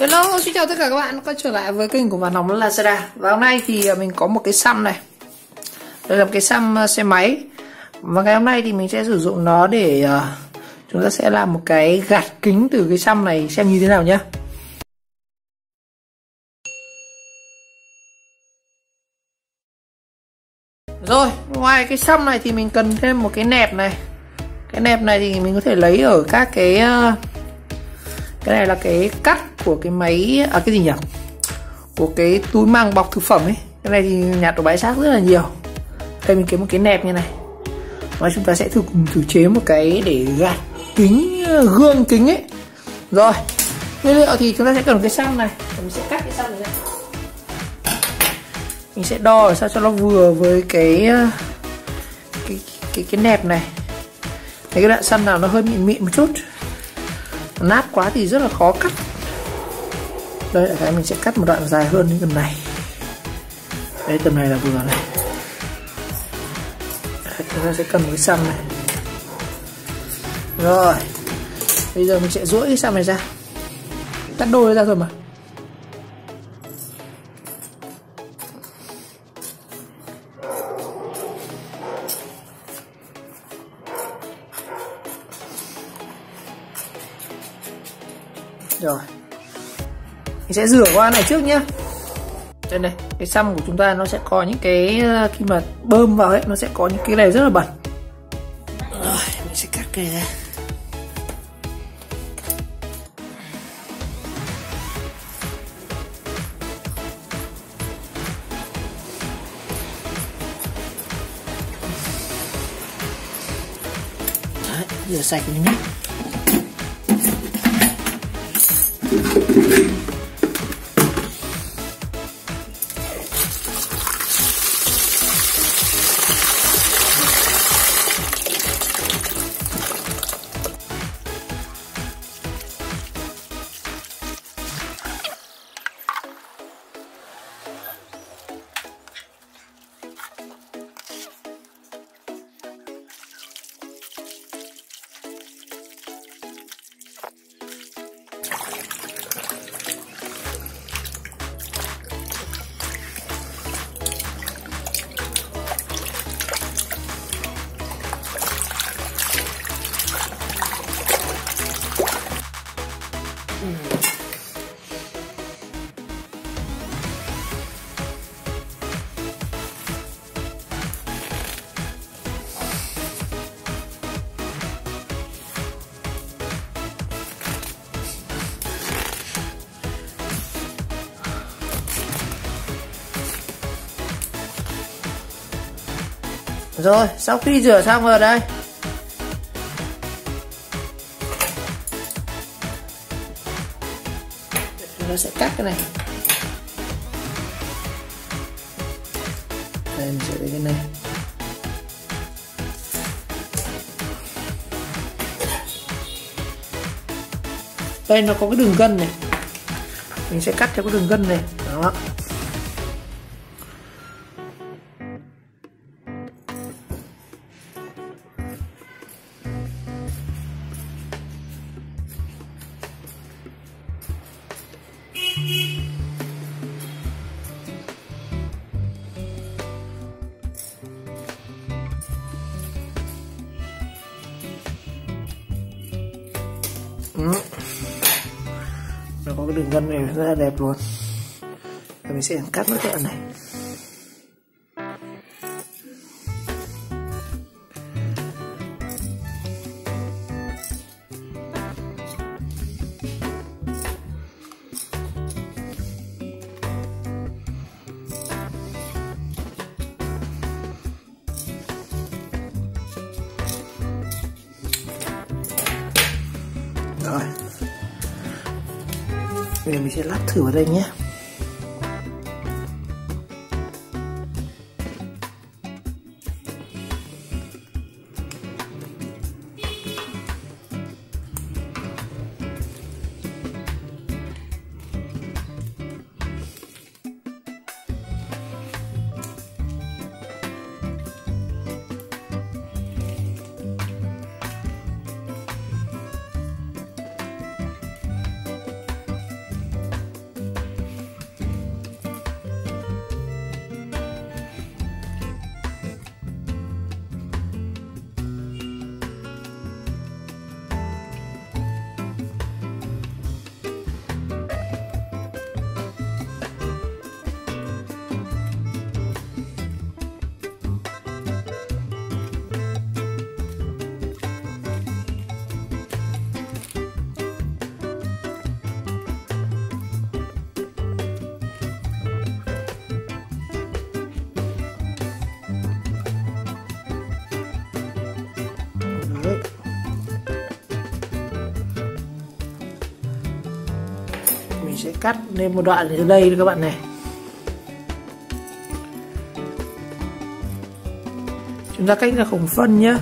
Hello, xin chào tất cả các bạn quay trở lại với kênh của Văn Hóng Lazada. Và hôm nay thì mình có một cái xăm này. Đây là một cái xăm xe máy. Và ngày hôm nay thì mình sẽ sử dụng nó để chúng ta sẽ làm một cái gạt kính từ cái xăm này xem như thế nào nhé. Rồi, ngoài cái xăm này thì mình cần thêm một cái nẹp này. Cái nẹp này thì mình có thể lấy ở các cái này là cái cắt của cái máy, cái gì nhỉ, của cái túi màng bọc thực phẩm ấy. Cái này thì nhặt ở bãi rác rất là nhiều. Đây mình kiếm một cái nẹp như này và chúng ta sẽ thử chế một cái để gạt kính, gương kính ấy. Rồi, nguyên liệu thì chúng ta sẽ cần cái xăm này. Mình sẽ cắt cái xăm này ra. Mình sẽ đo sao cho nó vừa với cái nẹp này. Cái đoạn xăm nào nó hơi mịn mịn một chút, nát quá thì rất là khó cắt. Đây là cái mình sẽ cắt một đoạn dài hơn đến tầm này. Đấy, tầm này là vừa này. Đấy, chúng ta sẽ cần một cái xăm này. Rồi, bây giờ mình sẽ duỗi cái xăm này ra, cắt đôi ra thôi mà. Rồi, mình sẽ rửa qua này trước nhé. Đây này, cái xăm của chúng ta nó sẽ có những cái, khi mà bơm vào ấy, nó sẽ có những cái này rất là bẩn. Rồi, mình sẽ cắt cái này ra. Đấy, rửa sạch đi nhé. Rồi, sau khi rửa xong rồi đây, nó sẽ cắt cái này. Đây, mình sẽ lấy cái này. Đây nó có cái đường gân này, mình sẽ cắt theo cái đường gân này. Đó. Nó có cái đường gân này rất là đẹp luôn. Và mình sẽ cắt nó cái này. Rồi, bây giờ mình sẽ lắp thử vào đây nhé. sẽ cắt lên một đoạn từ đây các bạn này. Chúng ta cách ra khổng phân nhé.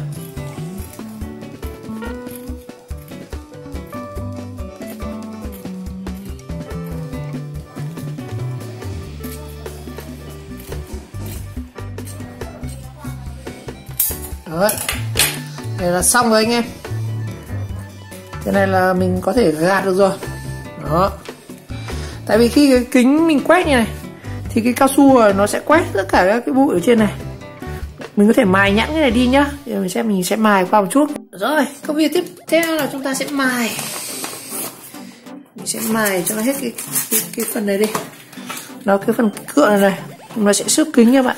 Đấy, đây là xong rồi anh em. Cái này là mình có thể gạt được rồi. Đó. Tại vì khi cái kính mình quét như này thì cái cao su nó sẽ quét tất cả các cái bụi ở trên này. Mình có thể mài nhẵn cái này đi nhá. Thì mình sẽ mài qua một chút. Rồi, công việc tiếp theo là chúng ta sẽ mài. Mình sẽ mài cho nó hết cái phần này đi. Đó, cái phần cựa này nó sẽ xước kính nha bạn.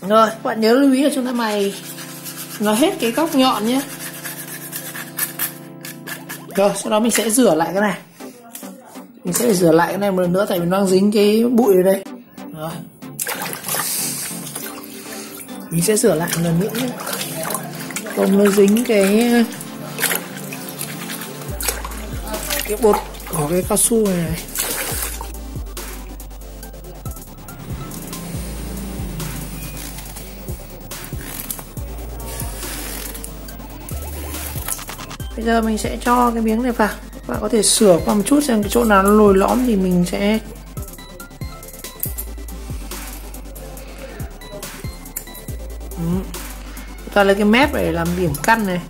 Rồi, các bạn nhớ lưu ý là chúng ta mài nó hết cái góc nhọn nhé. Rồi, sau đó mình sẽ rửa lại cái này. Mình sẽ rửa lại cái này một lần nữa tại vì nó đang dính cái bụi ở đây. Rồi. Mình sẽ rửa lại một lần nữa nhé. Không nó dính cái bột của cái cao su này. Bây giờ mình sẽ cho cái miếng này vào. Các bạn có thể sửa qua một chút xem cái chỗ nào nó lồi lõm thì mình sẽ ta lấy cái mép để làm điểm căn này.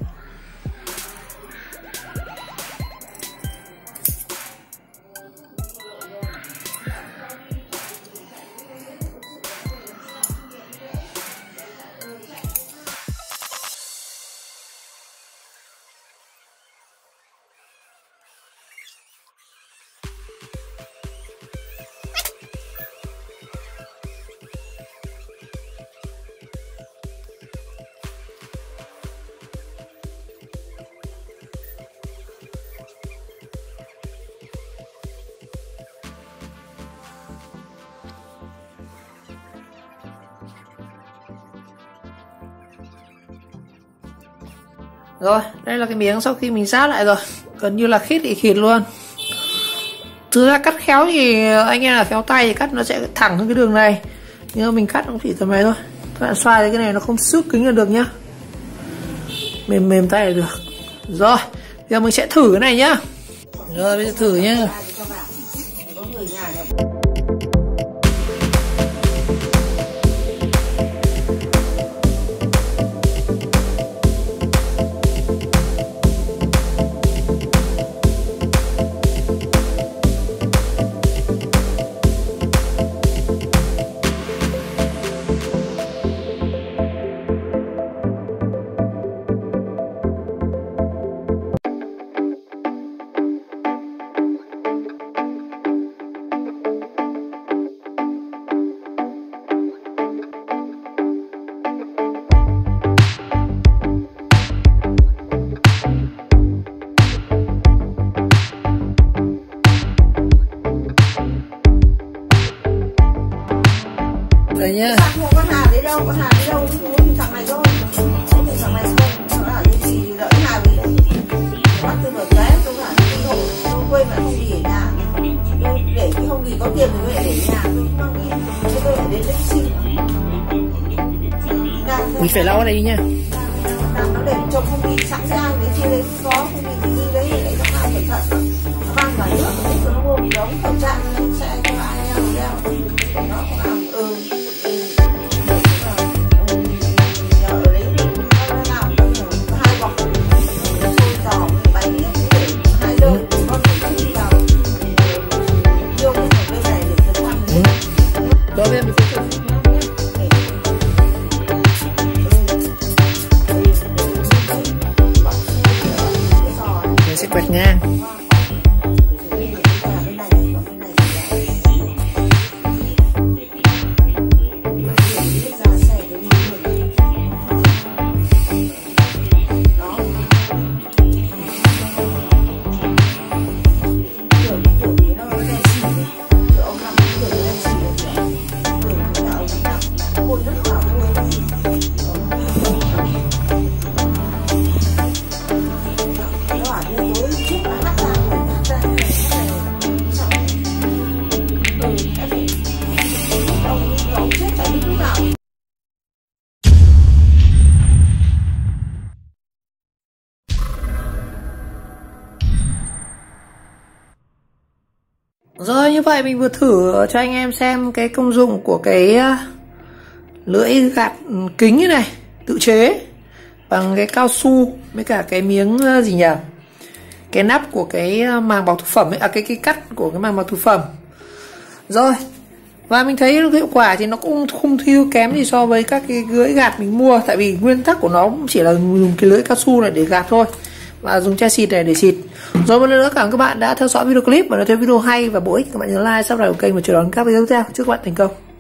Rồi, đây là cái miếng sau khi mình sát lại rồi, gần như là khít thì khít luôn. Thực ra cắt khéo thì anh em là khéo tay thì cắt nó sẽ thẳng hơn cái đường này, nhưng mà mình cắt cũng chỉ tầm này thôi. Các bạn xoay cái này nó không xước kính là được nhá, mềm tay là được. Rồi, bây giờ mình sẽ thử cái này nhá. Rồi, bây giờ thử nhá. Đấy nhá. Con Hà đấy đâu, con Hà đấy đâu, mình thằng này thôi. Mình thằng này không, nó là cái gì đợi Hà gì đấy. Bắt tôi vào cái, tôi bảo tôi quên mà không gì ở nhà. Tôi để cái không gì có tiền thì tôi lại để nhà, tôi không mang đi. Thế tôi lại đến đấy xin. Mình phải lau cái này đi nha. Nó để chồng không bị sẵn sàng, đến chia đấy có, không bị cái gì đấy, để cho Hà cẩn thận. Nó văng vào nước, nó mua một đống khẩu trang, sẽ cho ai đeo. Nó không làm, quẹt ngang. Rồi, như vậy mình vừa thử cho anh em xem cái công dụng của cái lưỡi gạt kính như này, tự chế bằng cái cao su với cả cái miếng gì nhỉ, cái nắp của cái màng bọc thực phẩm ấy, cái cắt của cái màng bọc thực phẩm. Rồi, và mình thấy hiệu quả thì nó cũng không thiếu kém gì so với các cái lưỡi gạt mình mua, tại vì nguyên tắc của nó cũng chỉ là dùng cái lưỡi cao su này để gạt thôi, và dùng chai xịt này để xịt. Rồi, một lần nữa cảm ơn các bạn đã theo dõi video clip, và nếu thấy video hay và bổ ích các bạn nhớ like, subscribe kênh và chờ đón các video tiếp theo. Chúc các bạn thành công.